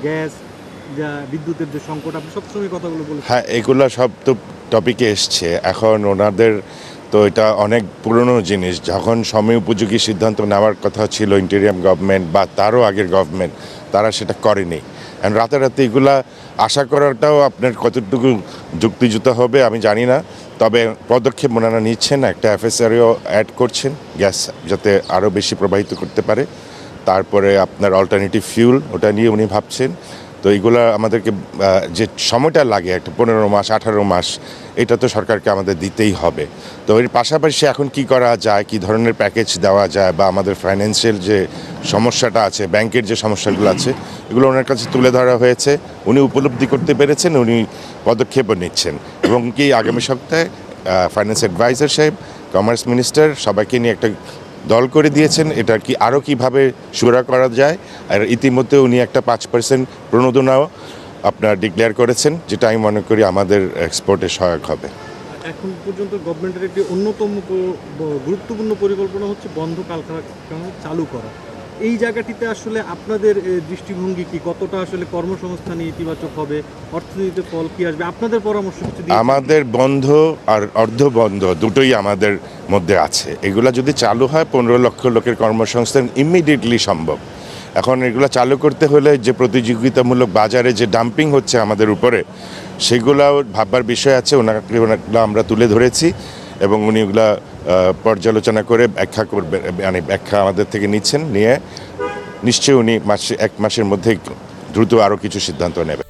Gas, যা বিদ্যুতের যে সংকট, আপনি সবসময় কথাগুলো বলেছেন। হ্যাঁ, এগুলো সব তো টপিকে এসছে। এখন ওনাদের তো এটা অনেক পুরনো জিনিস। যখন সময় উপযোগী সিদ্ধান্ত নেওয়ার কথা ছিল ইন্টেরিয়াম গভর্নমেন্ট বা তারও আগের গভর্নমেন্ট, তারা সেটা করেনি। এখন রাতারাতি এগুলা আশা করাটাও আপনার কতটুকু যুক্তিযুক্ত হবে আমি জানি না। তবে পদক্ষেপ ওনারা নিচ্ছেন, একটা এফএসআরও অ্যাড করছেন গ্যাস যাতে আরও বেশি প্রবাহিত করতে পারে। তারপরে আপনার অল্টারনেটিভ ফিউল ওটা নিয়ে উনি ভাবছেন। তো এইগুলো আমাদেরকে যে সময়টা লাগে একটা 15 মাস 18 মাস, এটা তো সরকারকে আমাদের দিতেই হবে। তো এর পাশাপাশি এখন কি করা যায়, কি ধরনের প্যাকেজ দেওয়া যায়, বা আমাদের ফাইন্যান্সিয়াল যে সমস্যাটা আছে, ব্যাংকের যে সমস্যাগুলো আছে, এগুলো ওনার কাছে তুলে ধরা হয়েছে। উনি উপলব্ধি করতে পেরেছেন, উনি পদক্ষেপও নিচ্ছেন। এবং কি আগামী সপ্তাহে ফাইন্যান্স অ্যাডভাইজার সাহেব, কমার্স মিনিস্টার সবাইকে নিয়ে একটা দল করে দিয়েছেন এটা কি আরও কীভাবে সুরা করা যায়। আর ইতিমধ্যে উনি একটা 5% প্রণোদনাও আপনার ডিক্লেয়ার করেছেন, যেটা আমি মনে করি আমাদের এক্সপোর্টে সহায়ক হবে। এখন পর্যন্ত গভর্নমেন্টের একটি অন্যতম গুরুত্বপূর্ণ পরিকল্পনা হচ্ছে বন্ধ কলকারখানা চালু করা। এই জায়গাটিতে আসলে আপনাদের দৃষ্টিভঙ্গি কি, কতটা আসলে কর্মসংস্থানে ইতিবাচক হবে, অর্থনীতিতে ফল কি আসবে, আপনাদের পরামর্শ কিছু দিন। আমাদের বন্ধ আর অর্ধ বন্ধ দুটোই আমাদের মধ্যে আছে। এগুলা যদি চালু হয় 15 লক্ষ লোকের কর্মসংস্থান ইমিডিয়েটলি সম্ভব। এখন এগুলো চালু করতে হলে যে প্রতিযোগিতামূলক বাজারে যে ডাম্পিং হচ্ছে আমাদের উপরে, সেগুলাও ভাববার বিষয় আছে। ওনাগুলো আমরা তুলে ধরেছি এবং উনি ওগুলা পর্যালোচনা করে ব্যাখ্যা করবে, মানে ব্যাখ্যা আমাদের থেকে নিচ্ছেন, নিয়ে নিশ্চয়ই উনি এক মাসের মধ্যে দ্রুত আরও কিছু সিদ্ধান্ত নেবেন।